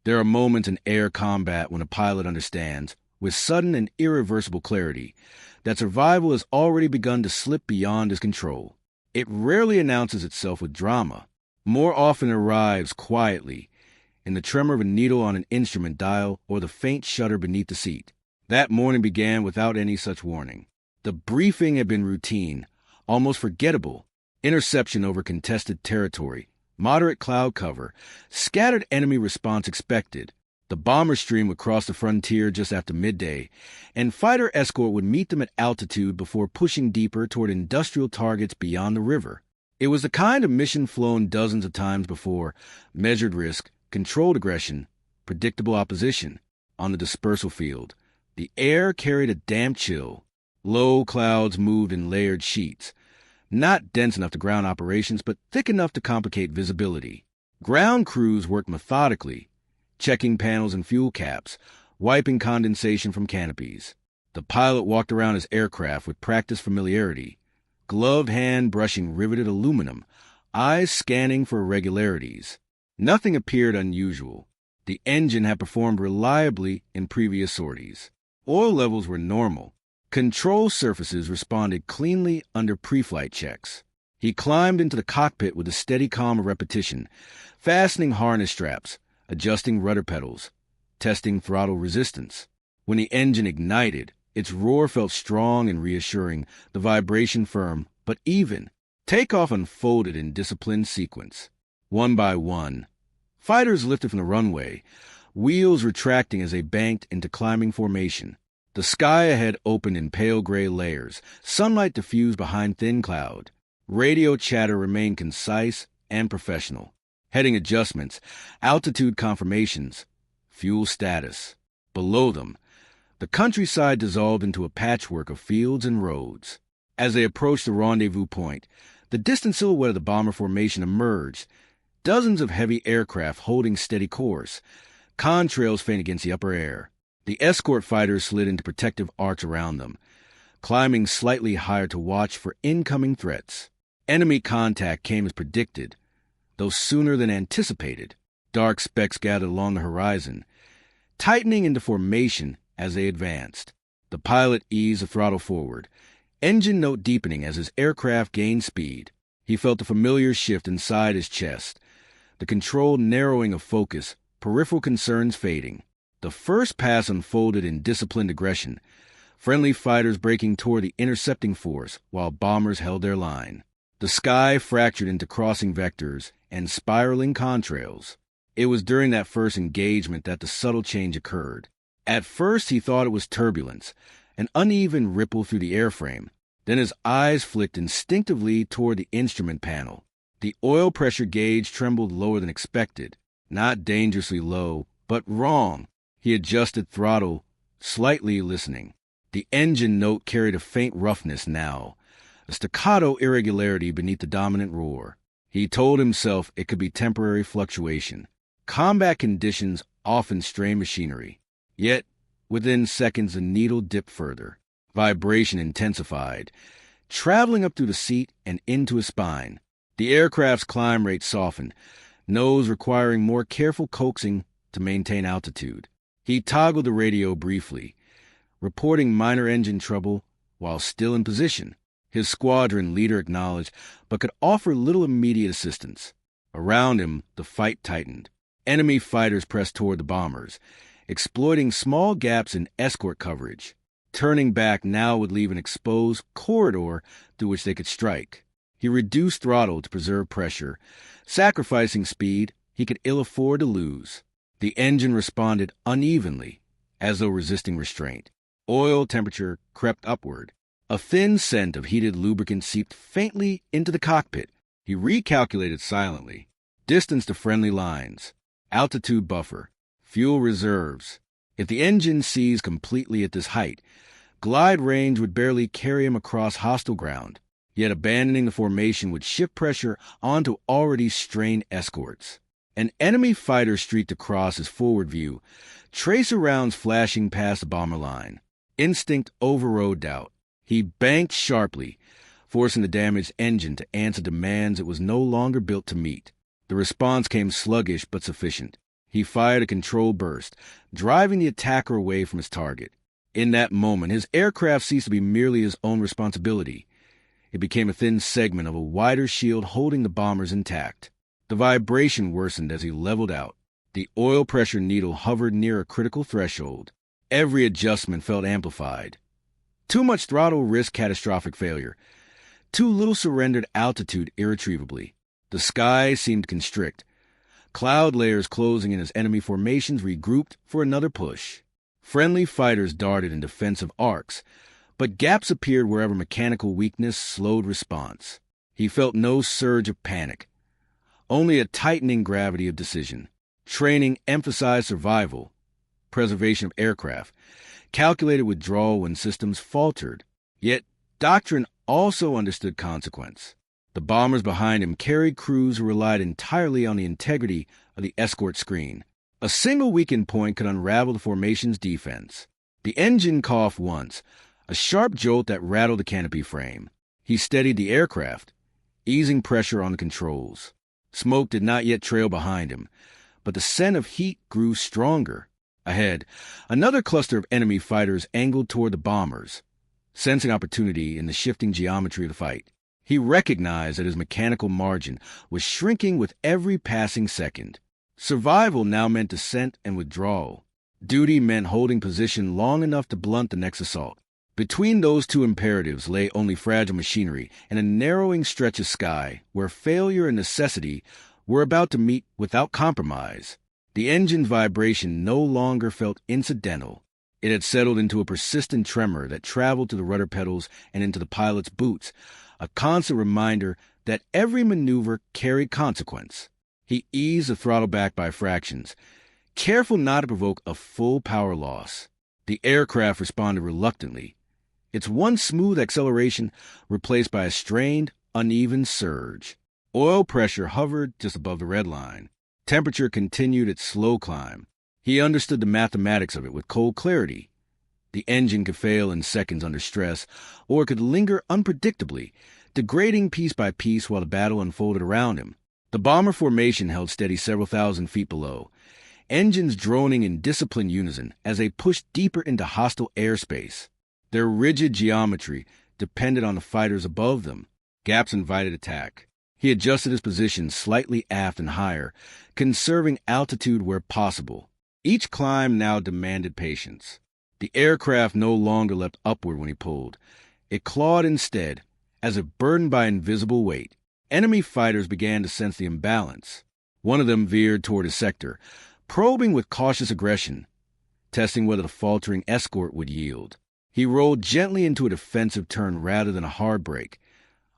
There are moments in air combat when a pilot understands, with sudden and irreversible clarity, that survival has already begun to slip beyond his control. It rarely announces itself with drama. More often it arrives quietly, in the tremor of a needle on an instrument dial or the faint shudder beneath the seat. That morning began without any such warning. The briefing had been routine, almost forgettable. Interception over contested territory, moderate cloud cover, scattered enemy response expected. The bomber stream would cross the frontier just after midday, and fighter escort would meet them at altitude before pushing deeper toward industrial targets beyond the river. It was the kind of mission flown dozens of times before: measured risk, controlled aggression, predictable opposition. On the dispersal field, the air carried a damp chill. Low clouds moved in layered sheets, not dense enough to ground operations, but thick enough to complicate visibility. Ground crews worked methodically, checking panels and fuel caps, wiping condensation from canopies. The pilot walked around his aircraft with practiced familiarity, gloved hand brushing riveted aluminum, eyes scanning for irregularities. Nothing appeared unusual. The engine had performed reliably in previous sorties. Oil levels were normal. Control surfaces responded cleanly under pre-flight checks. He climbed into the cockpit with a steady calm of repetition, fastening harness straps, adjusting rudder pedals, testing throttle resistance. When the engine ignited, its roar felt strong and reassuring, the vibration firm, but even. Takeoff unfolded in disciplined sequence. One by one, fighters lifted from the runway, wheels retracting as they banked into climbing formation. The sky ahead opened in pale gray layers, sunlight diffused behind thin cloud. Radio chatter remained concise and professional. Heading adjustments, altitude confirmations, fuel status. Below them, the countryside dissolved into a patchwork of fields and roads. As they approached the rendezvous point, the distant silhouette of the bomber formation emerged, dozens of heavy aircraft holding steady course, contrails faint against the upper air. The escort fighters slid into protective arch around them, climbing slightly higher to watch for incoming threats. Enemy contact came as predicted, though sooner than anticipated. Dark specks gathered along the horizon, tightening into formation as they advanced. The pilot eased the throttle forward, engine note deepening as his aircraft gained speed. He felt the familiar shift inside his chest, the controlled narrowing of focus, peripheral concerns fading. The first pass unfolded in disciplined aggression, friendly fighters breaking toward the intercepting force while bombers held their line. The sky fractured into crossing vectors and spiraling contrails. It was during that first engagement that the subtle change occurred. At first he thought it was turbulence, an uneven ripple through the airframe. Then his eyes flicked instinctively toward the instrument panel. The oil pressure gauge trembled lower than expected, not dangerously low, but wrong. He adjusted throttle, slightly listening. The engine note carried a faint roughness now, a staccato irregularity beneath the dominant roar. He told himself it could be temporary fluctuation. Combat conditions often strain machinery. Yet, within seconds, the needle dipped further. Vibration intensified, traveling up through the seat and into his spine. The aircraft's climb rate softened, nose requiring more careful coaxing to maintain altitude. He toggled the radio briefly, reporting minor engine trouble while still in position. His squadron leader acknowledged, but could offer little immediate assistance. Around him, the fight tightened. Enemy fighters pressed toward the bombers, exploiting small gaps in escort coverage. Turning back now would leave an exposed corridor through which they could strike. He reduced throttle to preserve pressure, sacrificing speed he could ill afford to lose. The engine responded unevenly, as though resisting restraint. Oil temperature crept upward. A thin scent of heated lubricant seeped faintly into the cockpit. He recalculated silently. Distance to friendly lines. Altitude buffer. Fuel reserves. If the engine seized completely at this height, glide range would barely carry him across hostile ground. Yet abandoning the formation would shift pressure onto already strained escorts. An enemy fighter streaked across his forward view, tracer rounds flashing past the bomber line. Instinct overrode doubt. He banked sharply, forcing the damaged engine to answer demands it was no longer built to meet. The response came sluggish but sufficient. He fired a controlled burst, driving the attacker away from his target. In that moment, his aircraft ceased to be merely his own responsibility. It became a thin segment of a wider shield holding the bombers intact. The vibration worsened as he leveled out. The oil pressure needle hovered near a critical threshold. Every adjustment felt amplified. Too much throttle risked catastrophic failure. Too little surrendered altitude irretrievably. The sky seemed to constrict. Cloud layers closing in as enemy formations regrouped for another push. Friendly fighters darted in defensive arcs, but gaps appeared wherever mechanical weakness slowed response. He felt no surge of panic, only a tightening gravity of decision. Training emphasized survival, preservation of aircraft, calculated withdrawal when systems faltered. Yet doctrine also understood consequence. The bombers behind him carried crews who relied entirely on the integrity of the escort screen. A single weakened point could unravel the formation's defense. The engine coughed once, a sharp jolt that rattled the canopy frame. He steadied the aircraft, easing pressure on the controls. Smoke did not yet trail behind him, but the scent of heat grew stronger. Ahead, another cluster of enemy fighters angled toward the bombers, sensing opportunity in the shifting geometry of the fight. He recognized that his mechanical margin was shrinking with every passing second. Survival now meant descent and withdrawal. Duty meant holding position long enough to blunt the next assault. Between those two imperatives lay only fragile machinery and a narrowing stretch of sky where failure and necessity were about to meet without compromise. The engine's vibration no longer felt incidental. It had settled into a persistent tremor that traveled to the rudder pedals and into the pilot's boots, a constant reminder that every maneuver carried consequence. He eased the throttle back by fractions, careful not to provoke a full power loss. The aircraft responded reluctantly, its one smooth acceleration replaced by a strained, uneven surge. Oil pressure hovered just above the red line. Temperature continued its slow climb. He understood the mathematics of it with cold clarity. The engine could fail in seconds under stress, or it could linger unpredictably, degrading piece by piece while the battle unfolded around him. The bomber formation held steady several thousand feet below, engines droning in disciplined unison as they pushed deeper into hostile airspace. Their rigid geometry depended on the fighters above them. Gaps invited attack. He adjusted his position slightly aft and higher, conserving altitude where possible. Each climb now demanded patience. The aircraft no longer leapt upward when he pulled. It clawed instead, as if burdened by invisible weight. Enemy fighters began to sense the imbalance. One of them veered toward his sector, probing with cautious aggression, testing whether the faltering escort would yield. He rolled gently into a defensive turn rather than a hard brake,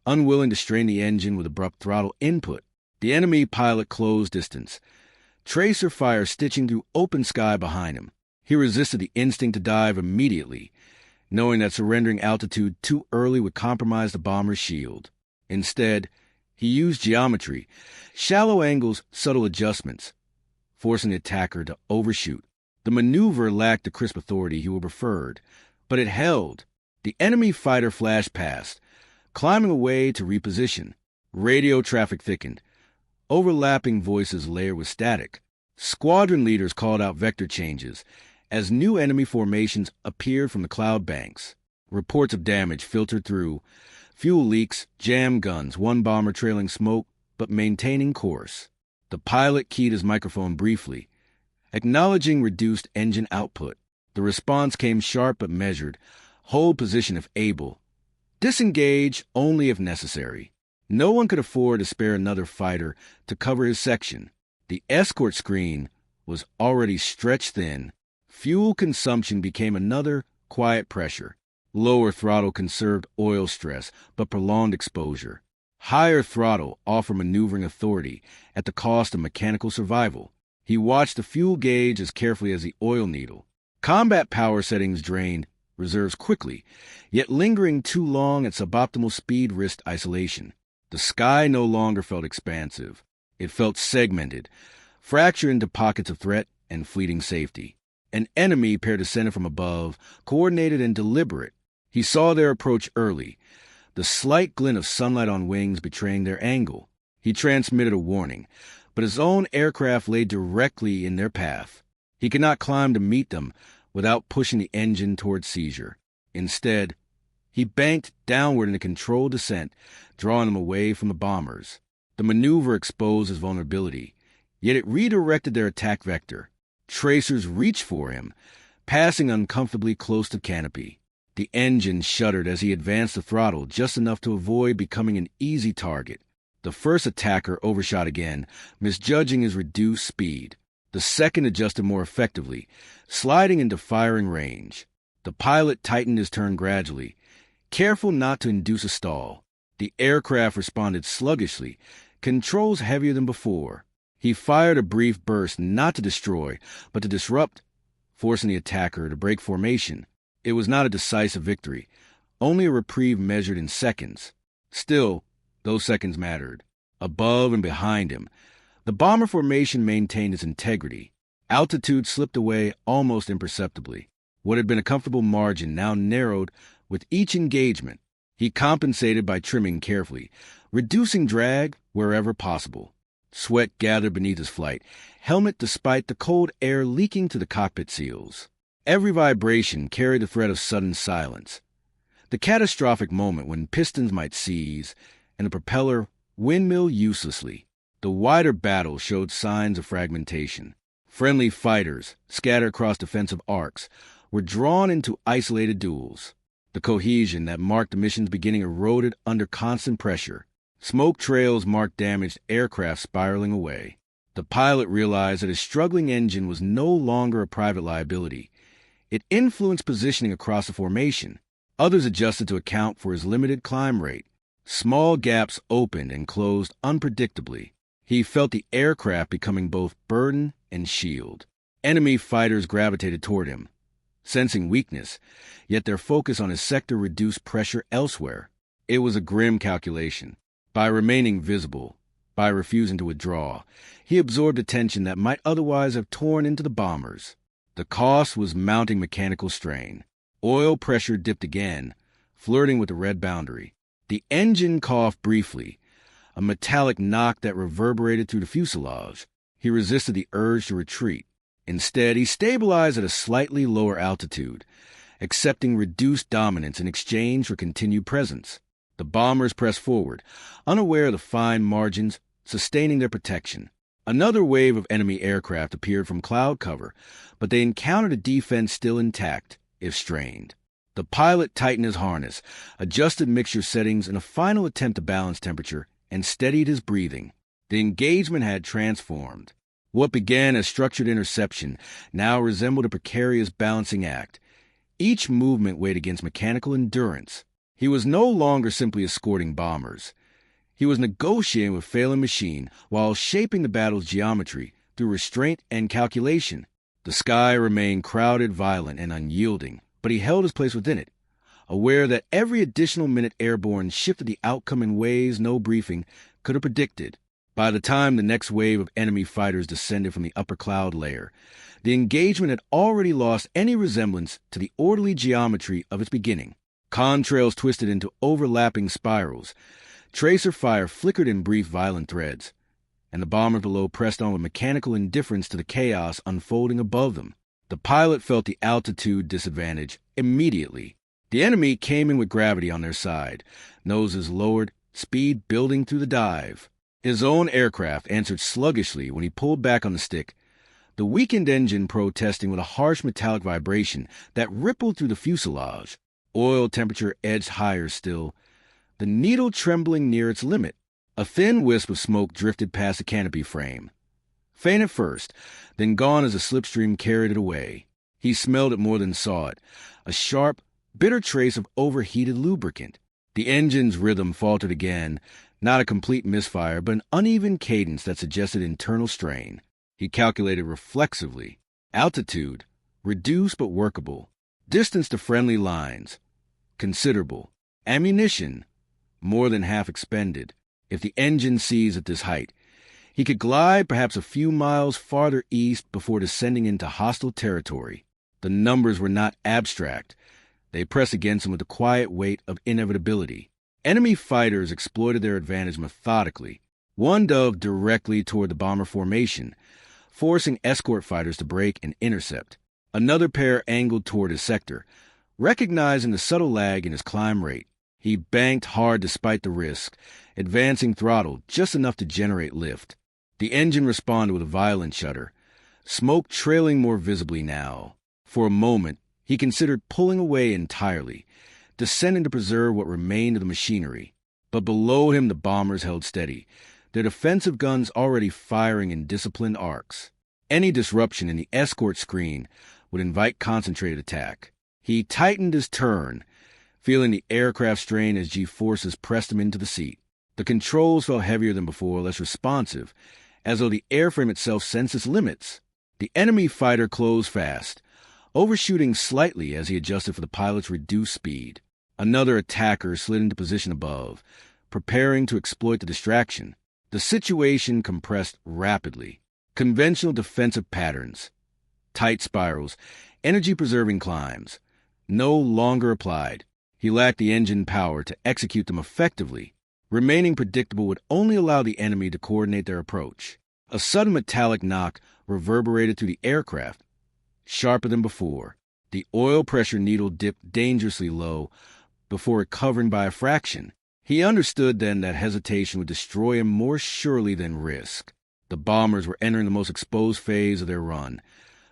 unwilling to strain the engine with abrupt throttle input. The enemy pilot closed distance, tracer fire stitching through open sky behind him. He resisted the instinct to dive immediately, knowing that surrendering altitude too early would compromise the bomber's shield. Instead, he used geometry, shallow angles, subtle adjustments, forcing the attacker to overshoot. The maneuver lacked the crisp authority he would have preferred, but it held. The enemy fighter flashed past, climbing away to reposition. Radio traffic thickened. Overlapping voices layered with static. Squadron leaders called out vector changes as new enemy formations appeared from the cloud banks. Reports of damage filtered through. Fuel leaks, jammed guns, one bomber trailing smoke but maintaining course. The pilot keyed his microphone briefly, acknowledging reduced engine output. The response came sharp but measured. Hold position if able. Disengage only if necessary. No one could afford to spare another fighter to cover his section. The escort screen was already stretched thin. Fuel consumption became another quiet pressure. Lower throttle conserved oil stress but prolonged exposure. Higher throttle offered maneuvering authority at the cost of mechanical survival. He watched the fuel gauge as carefully as the oil needle. Combat power settings drained reserves quickly, yet lingering too long at suboptimal speed risked isolation. The sky no longer felt expansive. It felt segmented, fractured into pockets of threat and fleeting safety. An enemy appeared descended from above, coordinated and deliberate. He saw their approach early, the slight glint of sunlight on wings betraying their angle. He transmitted a warning, but his own aircraft lay directly in their path. He could not climb to meet them without pushing the engine toward seizure. Instead, he banked downward in a controlled descent, drawing them away from the bombers. The maneuver exposed his vulnerability, yet it redirected their attack vector. Tracers reached for him, passing uncomfortably close to canopy. The engine shuddered as he advanced the throttle just enough to avoid becoming an easy target. The first attacker overshot again, misjudging his reduced speed. The second adjusted more effectively, sliding into firing range. The pilot tightened his turn gradually, careful not to induce a stall. The aircraft responded sluggishly, controls heavier than before. He fired a brief burst not to destroy, but to disrupt, forcing the attacker to break formation. It was not a decisive victory, only a reprieve measured in seconds. Still, those seconds mattered. Above and behind him, the bomber formation maintained its integrity. Altitude slipped away almost imperceptibly. What had been a comfortable margin now narrowed with each engagement. He compensated by trimming carefully, reducing drag wherever possible. Sweat gathered beneath his flight helmet despite the cold air leaking to the cockpit seals. Every vibration carried the threat of sudden silence. The catastrophic moment when pistons might seize and the propeller windmill uselessly. The wider battle showed signs of fragmentation. Friendly fighters, scattered across defensive arcs, were drawn into isolated duels. The cohesion that marked the mission's beginning eroded under constant pressure. Smoke trails marked damaged aircraft spiraling away. The pilot realized that his struggling engine was no longer a private liability. It influenced positioning across the formation. Others adjusted to account for his limited climb rate. Small gaps opened and closed unpredictably. He felt the aircraft becoming both burden and shield. Enemy fighters gravitated toward him, sensing weakness, yet their focus on his sector reduced pressure elsewhere. It was a grim calculation. By remaining visible, by refusing to withdraw, he absorbed attention that might otherwise have torn into the bombers. The cost was mounting mechanical strain. Oil pressure dipped again, flirting with the red boundary. The engine coughed briefly, a metallic knock that reverberated through the fuselage. He resisted the urge to retreat. Instead, he stabilized at a slightly lower altitude, accepting reduced dominance in exchange for continued presence. The bombers pressed forward, unaware of the fine margins sustaining their protection. Another wave of enemy aircraft appeared from cloud cover, but they encountered a defense still intact, if strained. The pilot tightened his harness, adjusted mixture settings in a final attempt to balance temperature, and steadied his breathing. The engagement had transformed. What began as structured interception now resembled a precarious balancing act. Each movement weighed against mechanical endurance. He was no longer simply escorting bombers. He was negotiating with failing machine while shaping the battle's geometry through restraint and calculation. The sky remained crowded, violent, and unyielding, but he held his place within it, aware that every additional minute airborne shifted the outcome in ways no briefing could have predicted. By the time the next wave of enemy fighters descended from the upper cloud layer, the engagement had already lost any resemblance to the orderly geometry of its beginning. Contrails twisted into overlapping spirals. Tracer fire flickered in brief violent threads, and the bombers below pressed on with mechanical indifference to the chaos unfolding above them. The pilot felt the altitude disadvantage immediately. The enemy came in with gravity on their side, noses lowered, speed building through the dive. His own aircraft answered sluggishly when he pulled back on the stick, the weakened engine protesting with a harsh metallic vibration that rippled through the fuselage. Oil temperature edged higher still, the needle trembling near its limit. A thin wisp of smoke drifted past the canopy frame. Faint at first, then gone as the slipstream carried it away. He smelled it more than saw it, a sharp, bitter trace of overheated lubricant. The engine's rhythm faltered again, not a complete misfire, but an uneven cadence that suggested internal strain. He calculated reflexively. Altitude, reduced but workable. Distance to friendly lines, considerable. Ammunition, more than half expended. If the engine seized at this height, he could glide perhaps a few miles farther east before descending into hostile territory. The numbers were not abstract. They pressed against him with the quiet weight of inevitability. Enemy fighters exploited their advantage methodically. One dove directly toward the bomber formation, forcing escort fighters to break and intercept. Another pair angled toward his sector. Recognizing the subtle lag in his climb rate, he banked hard despite the risk, advancing throttle just enough to generate lift. The engine responded with a violent shudder, smoke trailing more visibly now. For a moment, he considered pulling away entirely, descending to preserve what remained of the machinery. But below him the bombers held steady, their defensive guns already firing in disciplined arcs. Any disruption in the escort screen would invite concentrated attack. He tightened his turn, feeling the aircraft strain as G-forces pressed him into the seat. The controls felt heavier than before, less responsive, as though the airframe itself sensed its limits. The enemy fighter closed fast, overshooting slightly as he adjusted for the pilot's reduced speed. Another attacker slid into position above, preparing to exploit the distraction. The situation compressed rapidly. Conventional defensive patterns, tight spirals, energy-preserving climbs, no longer applied. He lacked the engine power to execute them effectively. Remaining predictable would only allow the enemy to coordinate their approach. A sudden metallic knock reverberated through the aircraft, sharper than before. The oil pressure needle dipped dangerously low before recovering by a fraction. He understood then that hesitation would destroy him more surely than risk. The bombers were entering the most exposed phase of their run,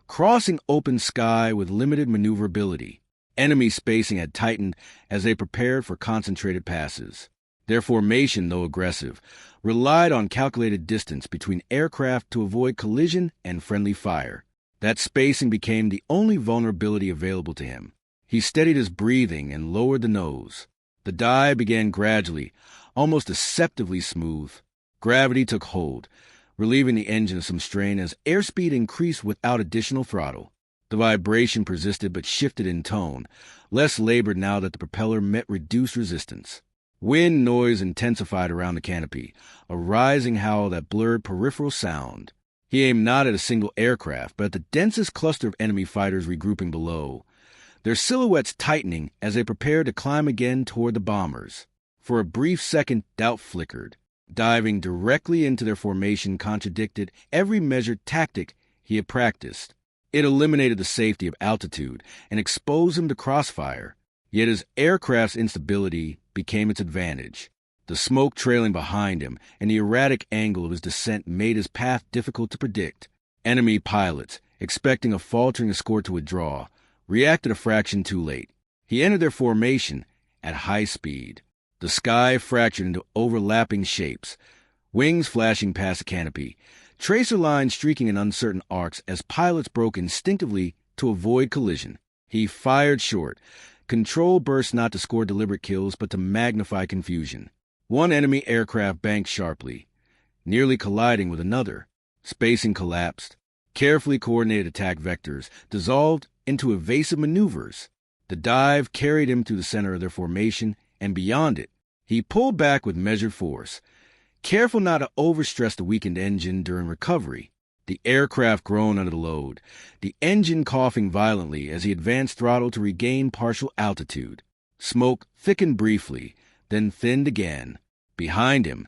crossing open sky with limited maneuverability. Enemy spacing had tightened as they prepared for concentrated passes. Their formation, though aggressive, relied on calculated distance between aircraft to avoid collision and friendly fire. That spacing became the only vulnerability available to him. He steadied his breathing and lowered the nose. The dive began gradually, almost deceptively smooth. Gravity took hold, relieving the engine of some strain as airspeed increased without additional throttle. The vibration persisted but shifted in tone, less labored now that the propeller met reduced resistance. Wind noise intensified around the canopy, a rising howl that blurred peripheral sound. He aimed not at a single aircraft, but at the densest cluster of enemy fighters regrouping below, their silhouettes tightening as they prepared to climb again toward the bombers. For a brief second, doubt flickered. Diving directly into their formation contradicted every measured tactic he had practiced. It eliminated the safety of altitude and exposed him to crossfire. Yet his aircraft's instability became its advantage. The smoke trailing behind him and the erratic angle of his descent made his path difficult to predict. Enemy pilots, expecting a faltering escort to withdraw, reacted a fraction too late. He entered their formation at high speed. The sky fractured into overlapping shapes, wings flashing past the canopy, tracer lines streaking in uncertain arcs as pilots broke instinctively to avoid collision. He fired short, control bursts not to score deliberate kills but to magnify confusion. One enemy aircraft banked sharply, nearly colliding with another. Spacing collapsed. Carefully coordinated attack vectors dissolved into evasive maneuvers. The dive carried him through the center of their formation and beyond it. He pulled back with measured force, careful not to overstress the weakened engine during recovery. The aircraft groaned under the load, the engine coughing violently as he advanced throttle to regain partial altitude. Smoke thickened briefly, then thinned again. Behind him,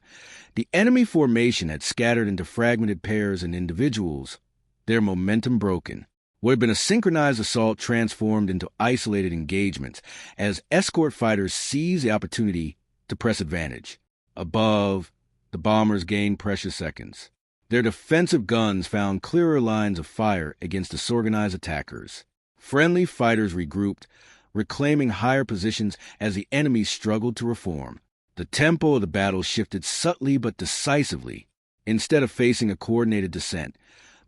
the enemy formation had scattered into fragmented pairs and individuals, their momentum broken. What had been a synchronized assault transformed into isolated engagements as escort fighters seized the opportunity to press advantage. Above, the bombers gained precious seconds. Their defensive guns found clearer lines of fire against disorganized attackers. Friendly fighters regrouped, reclaiming higher positions as the enemy struggled to reform. The tempo of the battle shifted subtly but decisively. Instead of facing a coordinated descent,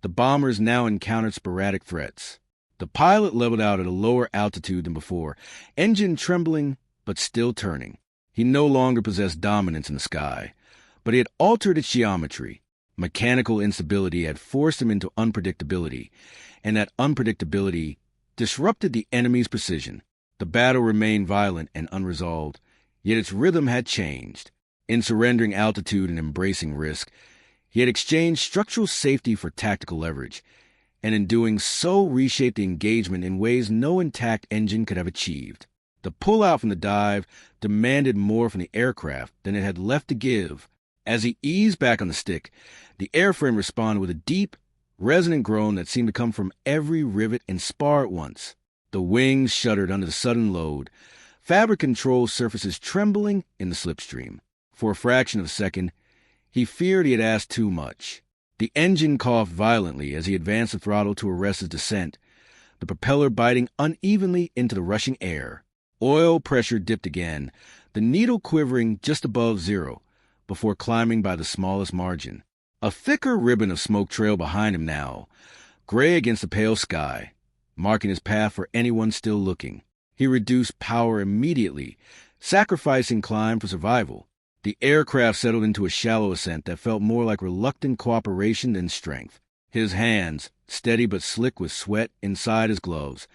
the bombers now encountered sporadic threats. The pilot leveled out at a lower altitude than before, engine trembling but still turning. He no longer possessed dominance in the sky, but he had altered its geometry. Mechanical instability had forced him into unpredictability, and that unpredictability disrupted the enemy's precision. The battle remained violent and unresolved, yet its rhythm had changed. In surrendering altitude and embracing risk, he had exchanged structural safety for tactical leverage, and in doing so reshaped the engagement in ways no intact engine could have achieved. The pullout from the dive demanded more from the aircraft than it had left to give. As he eased back on the stick, the airframe responded with a deep, resonant groan that seemed to come from every rivet and spar at once. The wings shuddered under the sudden load, fabric control surfaces trembling in the slipstream. For a fraction of a second, he feared he had asked too much. The engine coughed violently as he advanced the throttle to arrest his descent, the propeller biting unevenly into the rushing air. Oil pressure dipped again, the needle quivering just above zero, before climbing by the smallest margin. A thicker ribbon of smoke trailed behind him now, gray against the pale sky, marking his path for anyone still looking. He reduced power immediately, sacrificing climb for survival. The aircraft settled into a shallow ascent that felt more like reluctant cooperation than strength. His hands, steady but slick with sweat inside his gloves,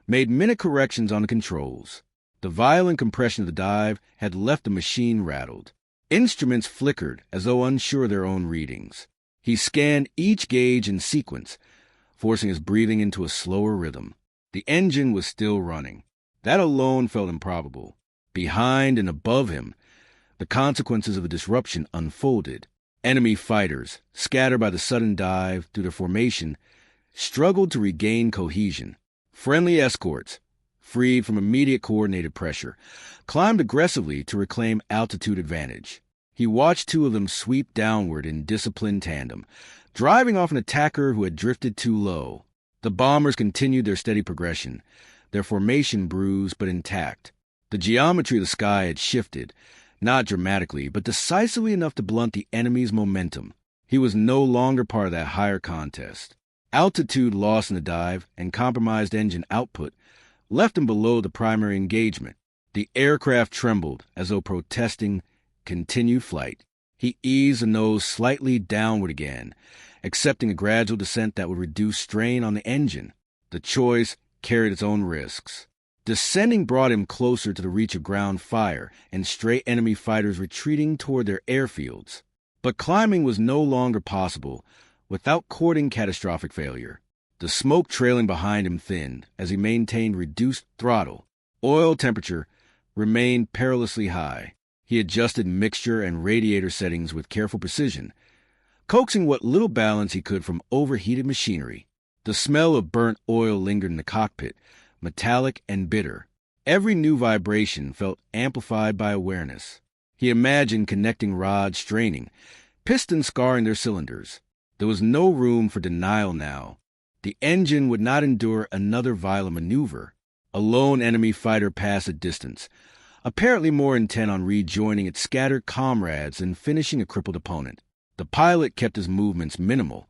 made minute corrections on the controls. The violent compression of the dive had left the machine rattled. Instruments flickered as though unsure of their own readings. He scanned each gauge in sequence, forcing his breathing into a slower rhythm. The engine was still running. That alone felt improbable. Behind and above him, the consequences of the disruption unfolded. Enemy fighters, scattered by the sudden dive through their formation, struggled to regain cohesion. Friendly escorts, freed from immediate coordinated pressure, climbed aggressively to reclaim altitude advantage. He watched two of them sweep downward in disciplined tandem, driving off an attacker who had drifted too low. The bombers continued their steady progression, their formation bruised but intact. The geometry of the sky had shifted, not dramatically, but decisively enough to blunt the enemy's momentum. He was no longer part of that higher contest. Altitude loss in the dive and compromised engine output left him below the primary engagement. The aircraft trembled as though protesting continued flight. He eased the nose slightly downward again, accepting a gradual descent that would reduce strain on the engine. The choice carried its own risks. Descending brought him closer to the reach of ground fire and stray enemy fighters retreating toward their airfields. But climbing was no longer possible without courting catastrophic failure. The smoke trailing behind him thinned as he maintained reduced throttle. Oil temperature remained perilously high. He adjusted mixture and radiator settings with careful precision, coaxing what little balance he could from overheated machinery. The smell of burnt oil lingered in the cockpit, metallic and bitter. Every new vibration felt amplified by awareness. He imagined connecting rods straining, pistons scarring their cylinders. There was no room for denial now. The engine would not endure another violent maneuver. A lone enemy fighter passed at distance, apparently more intent on rejoining its scattered comrades than finishing a crippled opponent. The pilot kept his movements minimal,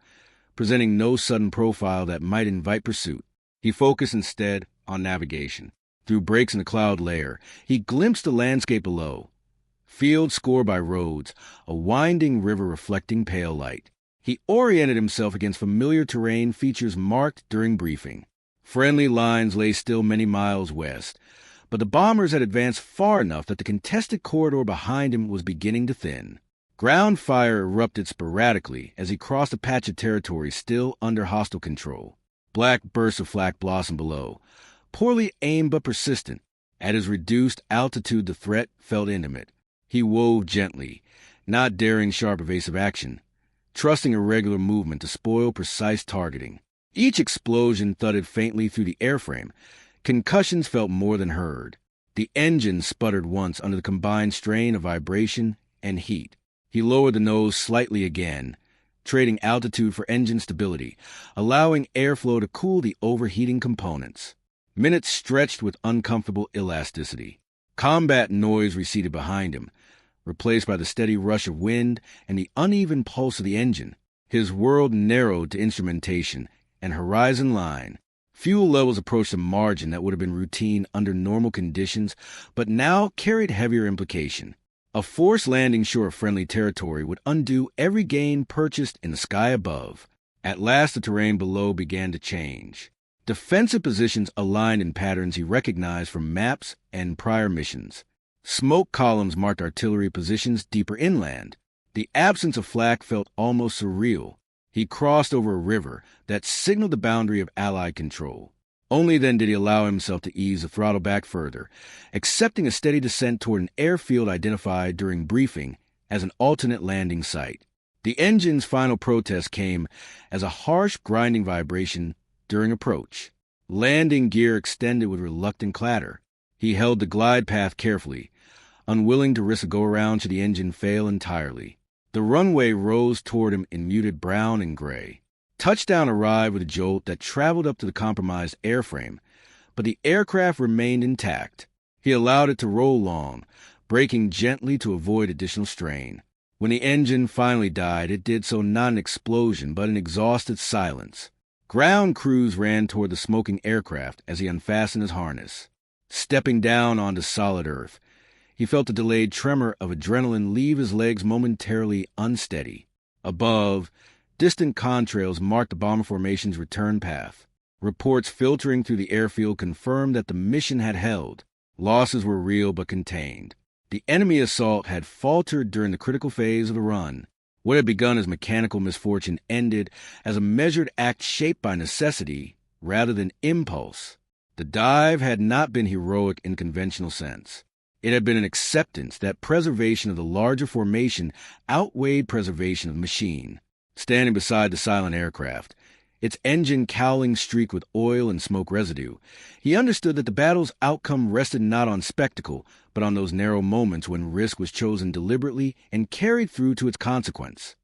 presenting no sudden profile that might invite pursuit. He focused instead on navigation. Through breaks in the cloud layer, he glimpsed the landscape below. Fields scored by roads, a winding river reflecting pale light. He oriented himself against familiar terrain features marked during briefing. Friendly lines lay still many miles west, but the bombers had advanced far enough that the contested corridor behind him was beginning to thin. Ground fire erupted sporadically as he crossed a patch of territory still under hostile control. Black bursts of flak blossomed below, poorly aimed but persistent. At his reduced altitude, the threat felt intimate. He wove gently, not daring sharp evasive action, trusting irregular movement to spoil precise targeting. Each explosion thudded faintly through the airframe. Concussions felt more than heard. The engine sputtered once under the combined strain of vibration and heat. He lowered the nose slightly again, trading altitude for engine stability, allowing airflow to cool the overheating components. Minutes stretched with uncomfortable elasticity. Combat noise receded behind him, replaced by the steady rush of wind and the uneven pulse of the engine. His world narrowed to instrumentation and horizon line. Fuel levels approached a margin that would have been routine under normal conditions, but now carried heavier implication. A forced landing short of friendly territory would undo every gain purchased in the sky above. At last the terrain below began to change. Defensive positions aligned in patterns he recognized from maps and prior missions. Smoke columns marked artillery positions deeper inland. The absence of flak felt almost surreal. He crossed over a river that signaled the boundary of Allied control. Only then did he allow himself to ease the throttle back further, accepting a steady descent toward an airfield identified during briefing as an alternate landing site. The engine's final protest came as a harsh, grinding vibration during approach. Landing gear extended with reluctant clatter. He held the glide path carefully, unwilling to risk a go-around should the engine fail entirely. The runway rose toward him in muted brown and gray. Touchdown arrived with a jolt that traveled up to the compromised airframe, but the aircraft remained intact. He allowed it to roll long, braking gently to avoid additional strain. When the engine finally died, it did so not an explosion, but an exhausted silence. Ground crews ran toward the smoking aircraft as he unfastened his harness. Stepping down onto solid earth, he felt a delayed tremor of adrenaline leave his legs momentarily unsteady. Above, distant contrails marked the bomber formation's return path. Reports filtering through the airfield confirmed that the mission had held. Losses were real but contained. The enemy assault had faltered during the critical phase of the run. What had begun as mechanical misfortune ended as a measured act shaped by necessity rather than impulse. The dive had not been heroic in conventional sense. It had been an acceptance that preservation of the larger formation outweighed preservation of the machine. Standing beside the silent aircraft, its engine cowling streaked with oil and smoke residue, he understood that the battle's outcome rested not on spectacle, but on those narrow moments when risk was chosen deliberately and carried through to its consequence.